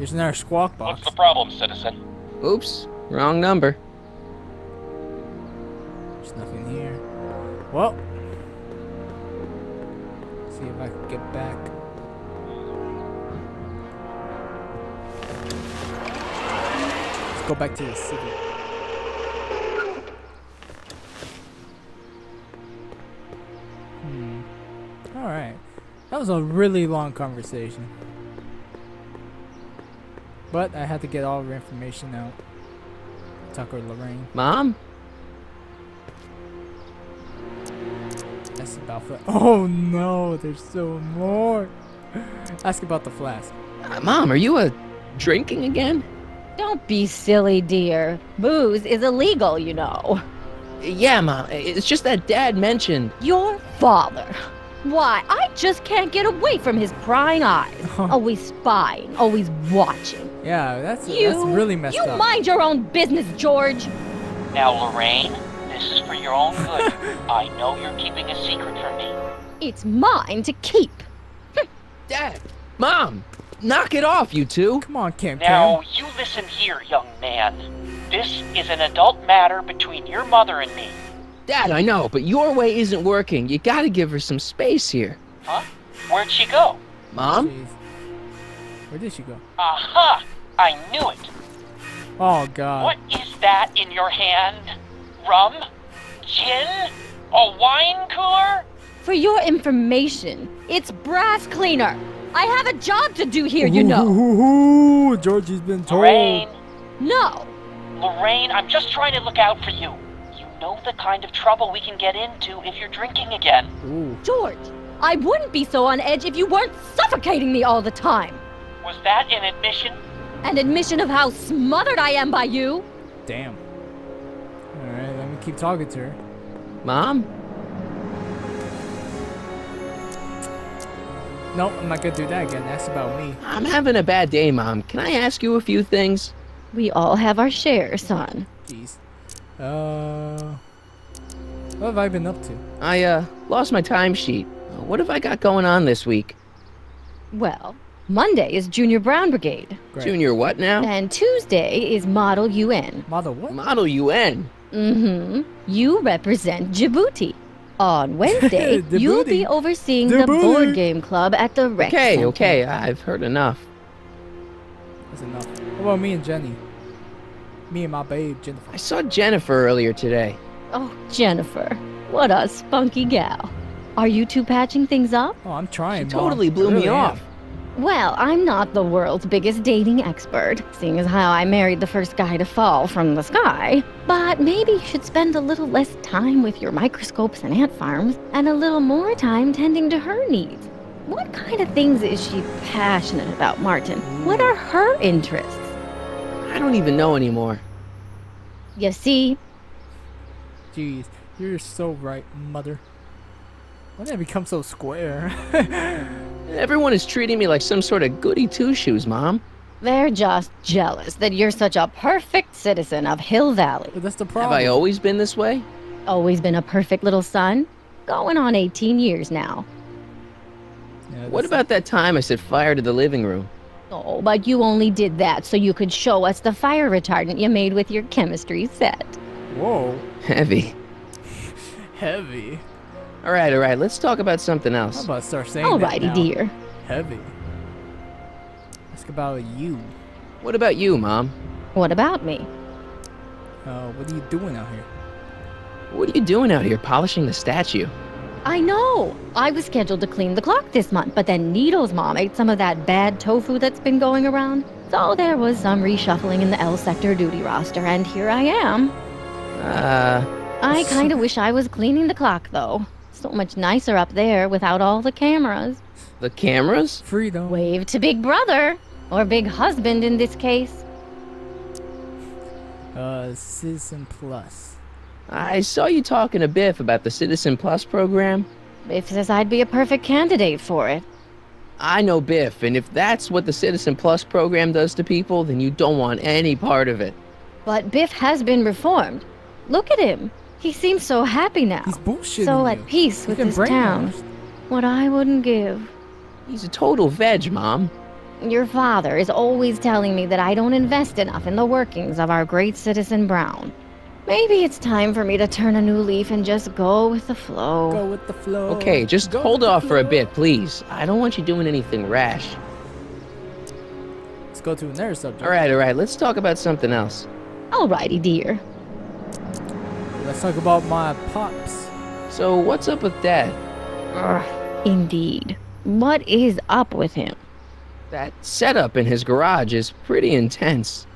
There's another squawk box. What's the problem, citizen? Oops, wrong number. There's nothing here. Well, see if I can get back. Let's go back to the city. Alright. That was a really long conversation. But I had to get all the information out. Tucker Lorraine. Mom? That's about oh no, there's so more. Ask about the flask. Mom, are you drinking again? Don't be silly, dear. Booze is illegal, you know. Yeah, Mom. It's just that Dad mentioned. Your father. Why, I just can't get away from his prying eyes. Always spying, always watching. Yeah, that's really messed up. You mind your own business, George. Now, Lorraine, this is for your own good. I know you're keeping a secret from me. It's mine to keep. Dad! Mom! Knock it off, you two! Come on, Cam. Now, you listen here, young man. This is an adult matter between your mother and me. Dad, I know, but your way isn't working. You gotta give her some space here. Huh? Where'd she go? Mom? Jeez. Where did she go? Aha! I knew it. Oh, God. What is that in your hand? Rum? Gin? A wine cooler? For your information, it's brass cleaner. I have a job to do here, you know. Ooh, Georgie's been told. Lorraine, No. Lorraine, I'm just trying to look out for you. You know the kind of trouble we can get into if you're drinking again. Ooh. George, I wouldn't be so on edge if you weren't suffocating me all the time. Was that an admission? An admission of how smothered I am by you. Damn. Alright, let me keep talking to her. Mom? Nope, I'm not gonna do that again. That's about me. I'm having a bad day, Mom. Can I ask you a few things? We all have our share, son. Jeez. What have I been up to? I, lost my timesheet. What have I got going on this week? Well, Monday is Junior Brown Brigade. Great. Junior what now? And Tuesday is Model UN. Mother what? Model UN. Mm-hmm. You represent Djibouti. On Wednesday, Djibouti. you'll be overseeing the Djibouti. board game club at the rec center. Okay, I've heard enough. That's enough. What about me and Jenny? Me and my babe, Jennifer. I saw Jennifer earlier today. Oh, Jennifer. What a spunky gal. Are you two patching things up? Oh, I'm trying, She Mom. totally blew I me really am. off. Well, I'm not the world's biggest dating expert, seeing as how I married the first guy to fall from the sky. But maybe you should spend a little less time with your microscopes and ant farms, and a little more time tending to her needs. What kind of things is she passionate about, Martin? What are her interests? I don't even know anymore. You see, Jeez, you're so right, Mother. Why did I become so square? Everyone is treating me like some sort of goody two-shoes, Mom. they're just jealous that you're such a perfect citizen of Hill Valley. But that's the Have problem. I always been this way? Always been a perfect little son. Going on 18 years now. Yeah, What that's- about that time I set fire to the living room? Oh, but you only did that so you could show us the fire retardant you made with your chemistry set. Whoa. Heavy. Heavy. All right, let's talk about something How else. about start saying that Alrighty, now? dear. Heavy. Ask about you. What about you, Mom? What about me? What are you doing out here? What are you doing out here polishing the statue? I know. I was scheduled to clean the clock this month, but then Needle's mom ate some of that bad tofu that's been going around. So there was some reshuffling in the L sector duty roster, and here I am. I kind of wish I was cleaning the clock, though. So much nicer up there without all the cameras. The cameras? Freedom. Wave to Big Brother, or Big Husband in this case. Citizen Plus. I saw you talking to Biff about the Citizen Plus program. Biff says I'd be a perfect candidate for it. I know Biff, and if that's what the Citizen Plus program does to people, then you don't want any part of it. But Biff has been reformed. Look at him. He seems so happy now. He's bullshitting So you. at peace He's with been this town. brainwashed. What I wouldn't give. He's a total veg, Mom. Your father is always telling me that I don't invest enough in the workings of our great citizen Brown. Maybe it's time for me to turn a new leaf and just go with the flow. Go with the flow. Okay, just Go hold with the off for a flow. bit, please. I don't want you doing anything rash. Let's go to another subject. All right, let's talk about something else. Alrighty, dear. Let's talk about my pops. So, what's up with Dad? Indeed. What is up with him? That setup in his garage is pretty intense.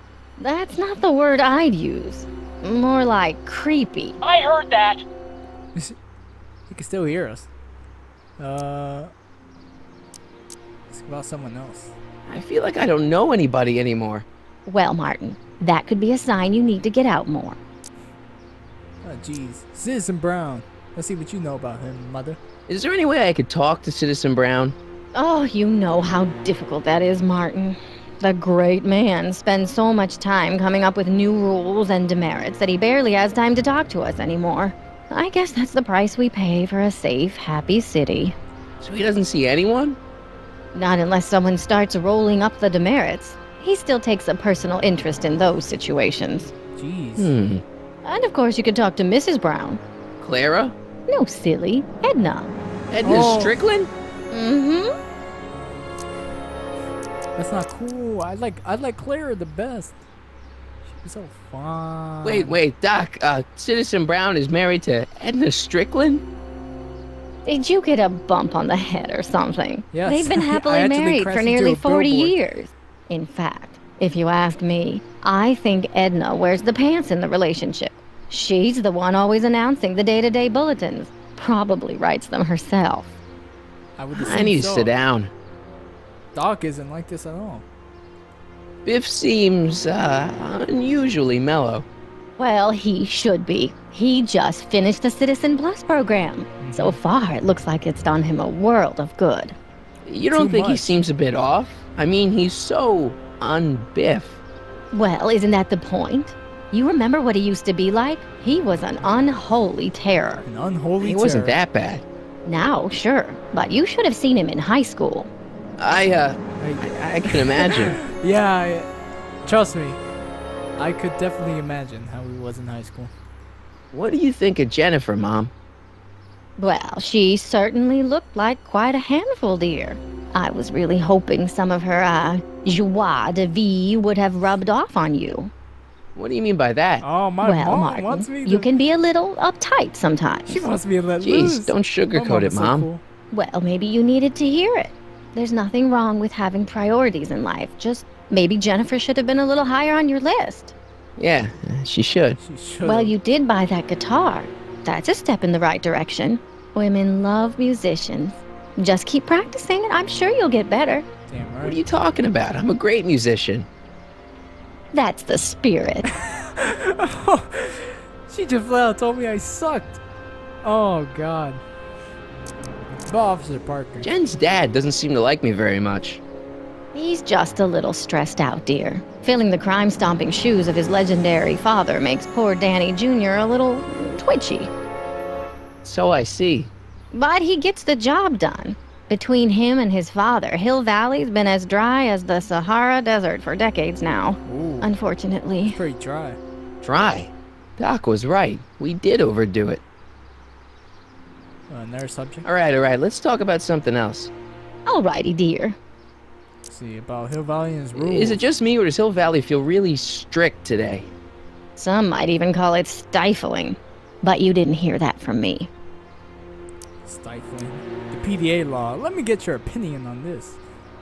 That's not the word I'd use. More like creepy. I heard that. He can still hear us. Let's about someone else. I feel like I don't know anybody anymore. Well, Martin, that could be a sign you need to get out more. Oh, jeez. Citizen Brown. Let's see what you know about him, mother. Is there any way I could talk to Citizen Brown? Oh, you know how difficult that is, Martin. The great man spends so much time coming up with new rules and demerits that he barely has time to talk to us anymore. I guess that's the price we pay for a safe, happy city. So he doesn't see anyone? Not unless someone starts rolling up the demerits. He still takes a personal interest in those situations. Jeez. And of course you could talk to Mrs. Brown. Clara? No, silly. Edna. Edna Oh. Strickland? Mm-hmm. That's not cool. I like Clara the best. She's so fun. Wait, Doc, Citizen Brown is married to Edna Strickland? Did you get a bump on the head or something? Yes. They've been I happily actually married crashed for into nearly a 40 billboard. years. In fact, if you ask me, I think Edna wears the pants in the relationship. She's the one always announcing the day-to-day bulletins. Probably writes them herself. I would I need to so. sit down. Doc isn't like this at all. Biff seems, unusually mellow. Well, he should be. He just finished the Citizen Plus program. So far, it looks like it's done him a world of good. You don't Too think he much. seems a bit off? I mean, he's so un-Biff. Well, isn't that the point? You remember what he used to be like? He was an unholy terror. An unholy He wasn't terror. that bad. Now, sure, but you should have seen him in high school. I can imagine. Yeah, trust me. I could definitely imagine how he was in high school. What do you think of Jennifer, Mom? Well, she certainly looked like quite a handful, dear. I was really hoping some of her, joie de vivre would have rubbed off on you. What do you mean by that? Oh, my Well, mom wants me Martin, to... you can be a little uptight sometimes. She wants me to let loose. Jeez, don't sugarcoat it, is so Mom. cool. Well, maybe you needed to hear it. There's nothing wrong with having priorities in life. Just maybe Jennifer should have been a little higher on your list. Yeah, she should. She should. Well, you did buy that guitar. That's a step in the right direction. Women love musicians. Just keep practicing and I'm sure you'll get better. Damn right. What are you talking about? I'm a great musician. That's the spirit. She just flat out told me I sucked. Oh, God. But Officer Parker. Jen's dad doesn't seem to like me very much. He's just a little stressed out, dear. Filling the crime-stomping shoes of his legendary father makes poor Danny Jr. a little twitchy. So I see. But he gets the job done. Between him and his father, Hill Valley's been as dry as the Sahara Desert for decades now. Ooh, Unfortunately. pretty dry. Dry. Doc was right. We did overdo it. Another subject. All right, let's talk about something else. Alrighty, dear. Let's see about Hill Valley and his rules. Is it just me, or does Hill Valley feel really strict today? Some might even call it stifling. But you didn't hear that from me. stifling? The PDA law. Let me get your opinion on this,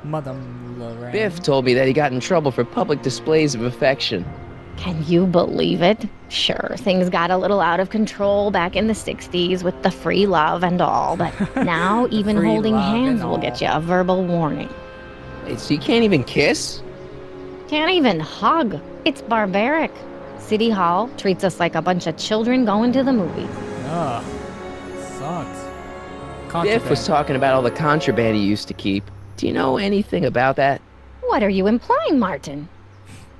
Madame Lorraine. Biff told me that he got in trouble for public displays of affection. Can you believe it? Sure, things got a little out of control back in the 60s with the free love and all, but now even free holding love hands and will all. get you a verbal warning. Wait, so you can't even kiss? Can't even hug. It's barbaric. City Hall treats us like a bunch of children going to the movies. Ugh. Sucks. Biff Contraband. was talking about all the contraband he used to keep. Do you know anything about that? What are you implying, Martin?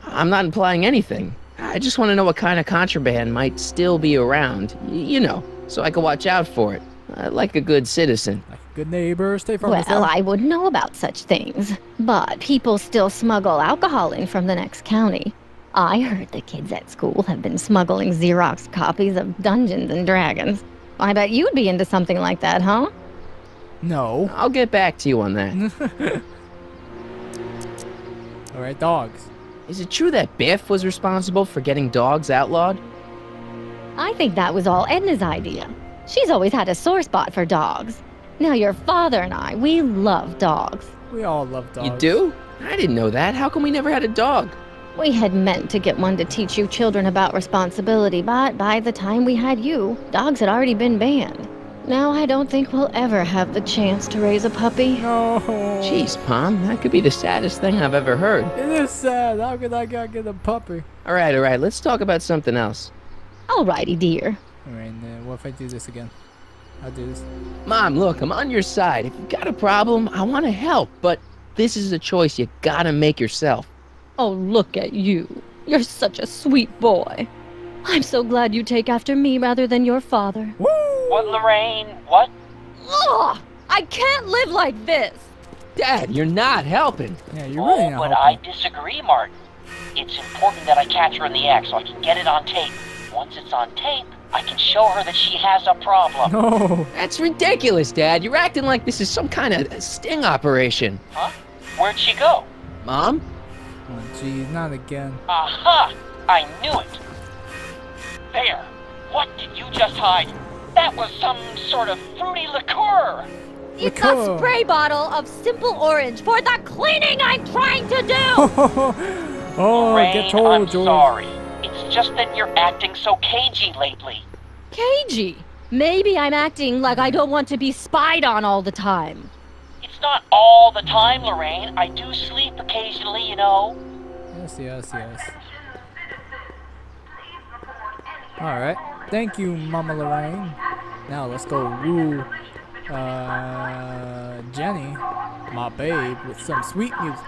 I'm not implying anything. I just want to know what kind of contraband might still be around. You know, so I can watch out for it. like a good citizen. Like a good neighbor, stay from Well, I wouldn't know about such things. But people still smuggle alcohol in from the next county. I heard the kids at school have been smuggling Xerox copies of Dungeons and Dragons. I bet you'd be into something like that, huh? No. I'll get back to you on that. Alright, dogs. Is it true that Biff was responsible for getting dogs outlawed? I think that was all Edna's idea. She's always had a sore spot for dogs. Now your father and I, we love dogs. We all love dogs. You do? I didn't know that. How come we never had a dog? We had meant to get one to teach you children about responsibility, but by the time we had you, dogs had already been banned. Now I don't think we'll ever have the chance to raise a puppy. No. Jeez, Mom, that could be the saddest thing I've ever heard. It is sad. How could I get a puppy? All right, let's talk about something else. Alrighty, dear. Alright, what if I do this again? I'll do this. Mom, look, I'm on your side. If you've got a problem, I want to help, but this is a choice you gotta make yourself. Oh, look at you. You're such a sweet boy. I'm so glad you take after me rather than your father. Woo! What, Lorraine? What? Ugh! I can't live like this! Dad, you're not helping. Yeah, you're really Oh, not but helping. I disagree, Martin. It's important that I catch her in the act so I can get it on tape. Once it's on tape, I can show her that she has a problem. No. That's ridiculous, Dad. You're acting like this is some kind of sting operation. Huh? Where'd she go? Mom? Oh, jeez, not again. Aha! I knew it! There! What did you just hide? That was some sort of fruity liqueur! It's Liqueur. a spray bottle of simple orange for the cleaning I'm trying to do! Oh, Lorraine, get told, I'm George. sorry. It's just that you're acting so cagey lately. Cagey. Maybe I'm acting like I don't want to be spied on all the time. It's not all the time, Lorraine. I do sleep occasionally, you know. Yes. Alright. Thank you, Mama Lorraine. Now let's go woo Jenny, my babe, with some sweet music.